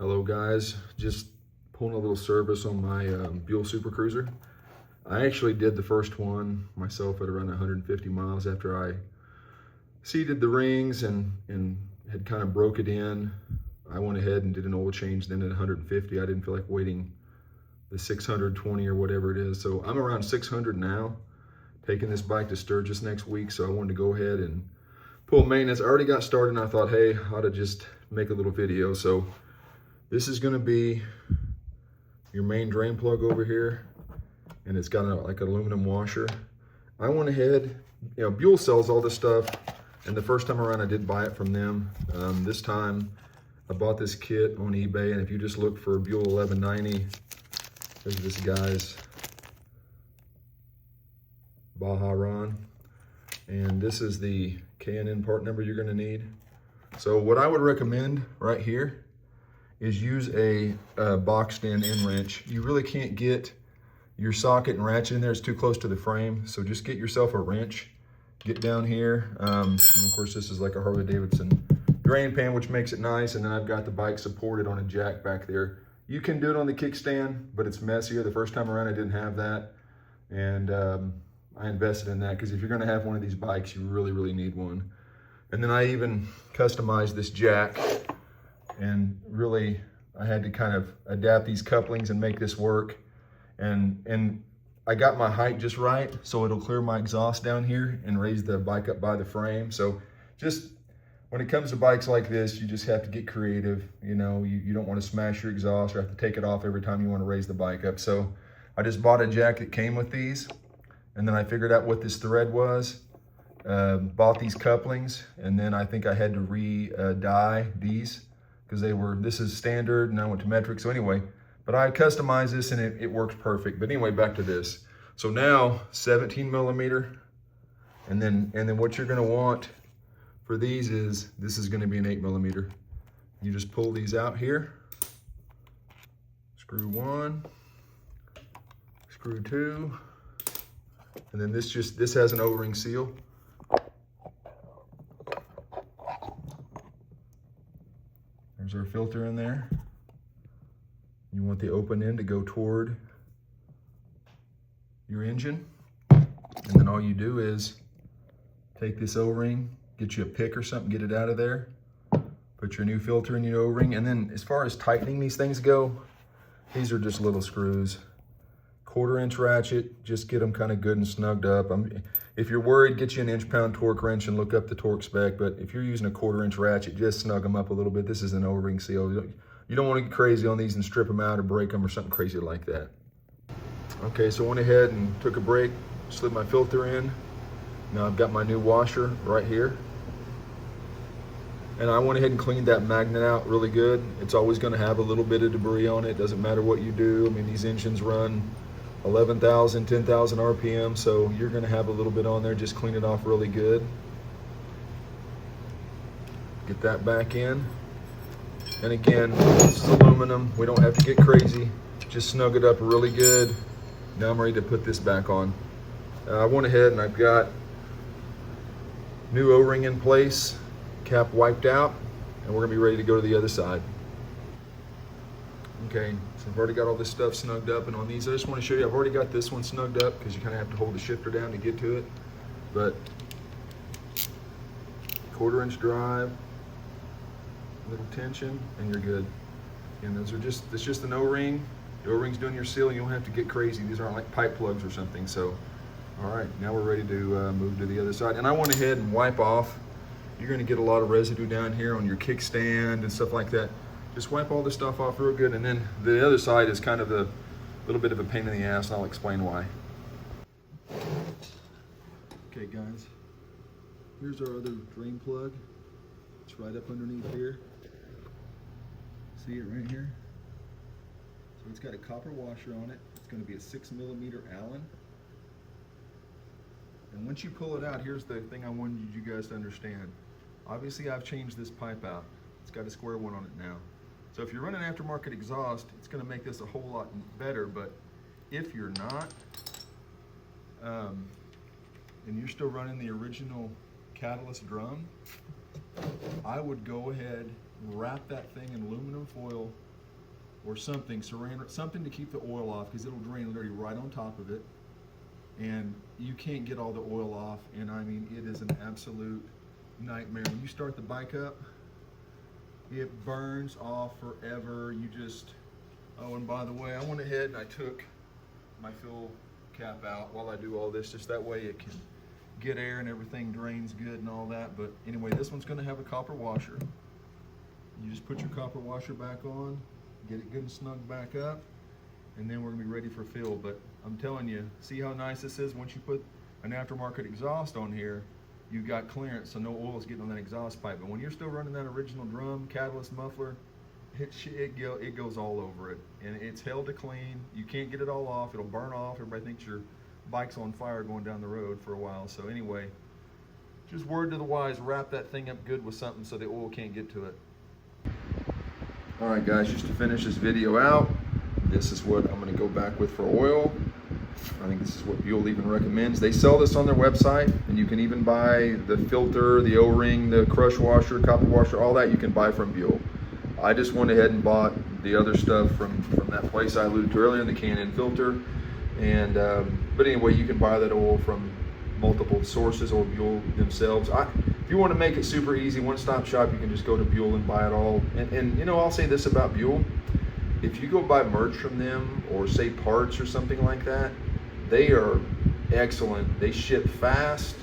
Hello guys, just pulling a little service on my Buell Super Cruiser. I actually did the first one myself at around 150 miles after I seated the rings and had kind of broke it in. I went ahead and did an oil change then at 150. I didn't feel like waiting the 620 or whatever it is. So I'm around 600 now, taking this bike to Sturgis next week. So I wanted to go ahead and pull maintenance. I already got started and I thought, hey, I ought to just make a little video. So this is gonna be your main drain plug over here, and it's got like an aluminum washer. I went ahead, Buell sells all this stuff, and the first time around I did buy it from them. This time I bought this kit on eBay, and if you just look for Buell 1190, there's this guy's Baja Ron, and this is the K&N part number you're gonna need. So what I would recommend right here is use a boxed in end wrench. You really can't get your socket and ratchet in there. It's too close to the frame. So just get yourself a wrench, get down here. And of course, this is like a Harley Davidson drain pan, which makes it nice. And then I've got the bike supported on a jack back there. You can do it on the kickstand, but it's messier. The first time around, I didn't have that. And I invested in that because if you're gonna have one of these bikes, you really, really need one. And then I even customized this jack. And really, I had to kind of adapt these couplings and make this work. And I got my height just right, so it'll clear my exhaust down here and raise the bike up by the frame. So just when it comes to bikes like this, you just have to get creative. You don't want to smash your exhaust or have to take it off every time you want to raise the bike up. So I just bought a jack that came with these, and then I figured out what this thread was, bought these couplings, and then I think I had to re-dye these, because this is standard and I went to metric. So anyway, but I customized this and it works perfect. But anyway, back to this. So now 17 millimeter. And then what you're gonna want for these is, this is gonna be an 8 millimeter. You just pull these out here. Screw one, screw two. And then this has an O-ring seal. There's our filter in there. You want the open end to go toward your engine. And then all you do is take this O-ring, get you a pick or something, get it out of there, put your new filter in your O-ring. And then as far as tightening these things go, these are just little screws. 1/4 inch ratchet, just get them kind of good and snugged up. If you're worried, get you an inch-pound torque wrench and look up the torque spec. But if you're using a 1/4 inch ratchet, just snug them up a little bit. This is an O-ring seal. You don't want to get crazy on these and strip them out or break them or something crazy like that. Okay, so I went ahead and took a break, slid my filter in. Now I've got my new washer right here. And I went ahead and cleaned that magnet out really good. It's always going to have a little bit of debris on it. Doesn't matter what you do. I mean, these engines run 11,000, 10,000 RPM, so you're gonna have a little bit on there. Just clean it off really good. Get that back in. And again, this is aluminum. We don't have to get crazy. Just snug it up really good. Now I'm ready to put this back on. I went ahead and I've got new O-ring in place, cap wiped out, and we're gonna be ready to go to the other side. Okay, so I've already got all this stuff snugged up, and on these, I just want to show you, I've already got this one snugged up because you kind of have to hold the shifter down to get to it. But 1/4 inch drive, little tension, and you're good. And those are it's just an O-ring. The O-ring's doing your seal. You don't have to get crazy. These aren't like pipe plugs or something. So, all right, now we're ready to move to the other side. And I went ahead and wipe off. You're going to get a lot of residue down here on your kickstand and stuff like that. Just wipe all this stuff off real good, and then the other side is kind of a little bit of a pain in the ass, and I'll explain why. Okay guys, here's our other drain plug. It's right up underneath here. See it right here? So it's got a copper washer on it. It's going to be a 6 millimeter Allen. And once you pull it out, here's the thing I wanted you guys to understand. Obviously I've changed this pipe out. It's got a square one on it now. So if you're running aftermarket exhaust, it's gonna make this a whole lot better, but if you're not, and you're still running the original catalyst drum, I would go ahead, wrap that thing in aluminum foil, or something, saran, something to keep the oil off, because it'll drain literally right on top of it. And you can't get all the oil off, and I mean, it is an absolute nightmare. When you start the bike up, it burns off forever. You just, oh, and by the way, I went ahead and I took my fill cap out while I do all this, just that way it can get air and everything drains good and all that. But anyway, this one's gonna have a copper washer. You just put your copper washer back on, get it good and snug back up, and then we're gonna be ready for fill. But I'm telling you, see how nice this is? Once you put an aftermarket exhaust on here, you've got clearance, so no oil is getting on that exhaust pipe. But when you're still running that original drum, catalyst, muffler, it goes all over it. And it's hell to clean. You can't get it all off. It'll burn off. Everybody thinks your bike's on fire going down the road for a while. So anyway, just word to the wise, wrap that thing up good with something so the oil can't get to it. All right, guys, just to finish this video out, this is what I'm gonna go back with for oil. I think this is what Buell even recommends. They sell this on their website, and you can even buy the filter, the O-ring, the crush washer, copper washer, all that you can buy from Buell. I just went ahead and bought the other stuff from that place I alluded to earlier, the K&N filter. And but anyway, you can buy that oil from multiple sources or Buell themselves. If you want to make it super easy, one-stop shop, you can just go to Buell and buy it all. And you know, I'll say this about Buell. If you go buy merch from them, or say parts or something like that, they are excellent. They ship fast.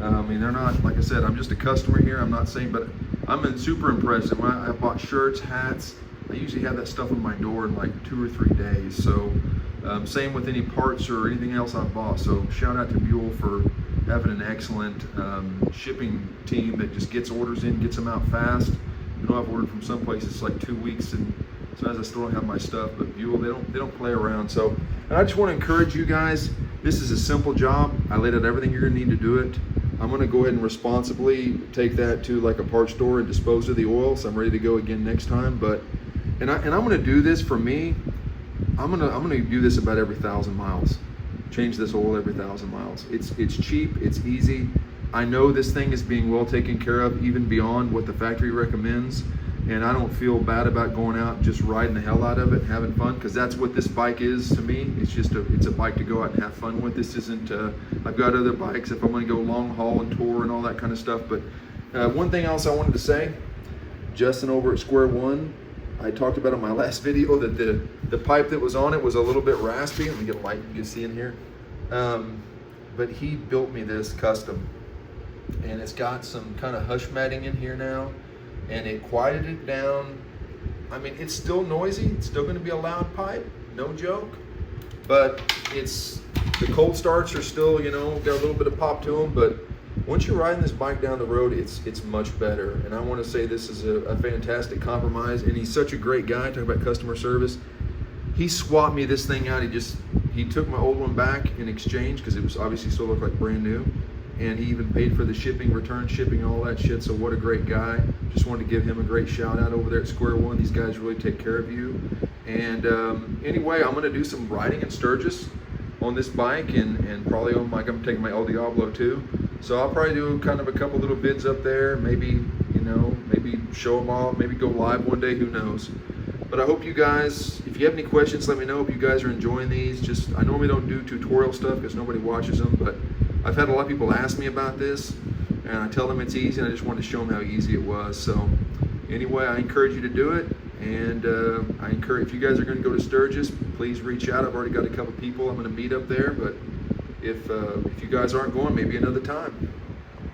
I mean, they're not, like I said, I'm just a customer here. I'm not saying, but I'm super impressed. When I bought shirts, hats, I usually have that stuff on my door in like 2 or 3 days. So same with any parts or anything else I've bought. So shout out to Buell for having an excellent shipping team that just gets orders in, gets them out fast. You know, I've ordered from some places it's like 2 weeks, and sometimes I still don't have my stuff. But Buell, they don't play around. So, and I just want to encourage you guys. This is a simple job. I laid out everything you're gonna need to do it. I'm gonna go ahead and responsibly take that to like a parts store and dispose of the oil, so I'm ready to go again next time. But and I'm gonna do this for me. I'm gonna do this about every 1,000 miles. Change this oil every 1,000 miles. It's cheap, it's easy. I know this thing is being well taken care of, even beyond what the factory recommends. And I don't feel bad about going out and just riding the hell out of it and having fun, because that's what this bike is to me. It's just it's a bike to go out and have fun with. This isn't, I've got other bikes if I'm gonna go long haul and tour and all that kind of stuff. But one thing else I wanted to say, Justin over at Square One, I talked about in my last video that the pipe that was on it was a little bit raspy. Let me get a light you can see in here. But he built me this custom, and it's got some kind of hush matting in here now, and it quieted it down. I mean, it's still noisy. It's still going to be a loud pipe, no joke. But the cold starts are still, you know, got a little bit of pop to them. But once you're riding this bike down the road, it's much better. And I want to say this is a fantastic compromise. And he's such a great guy. Talking about customer service, he swapped me this thing out. He took my old one back in exchange, because it was obviously still looked like brand new. And he even paid for the shipping, return shipping, all that shit. So what a great guy. Just wanted to give him a great shout out over there at Square One. These guys really take care of you. And anyway, I'm gonna do some riding in Sturgis on this bike, and probably on I'm taking my El Diablo too. So I'll probably do kind of a couple little vids up there, maybe, you know, maybe show them off, maybe go live one day, who knows. But I hope you guys, if you have any questions, let me know. If you guys are enjoying these, I normally don't do tutorial stuff because nobody watches them, but I've had a lot of people ask me about this, and I tell them it's easy, and I just wanted to show them how easy it was. So anyway, I encourage you to do it, and I encourage, if you guys are going to go to Sturgis, please reach out. I've already got a couple people I'm going to meet up there, but if you guys aren't going, maybe another time.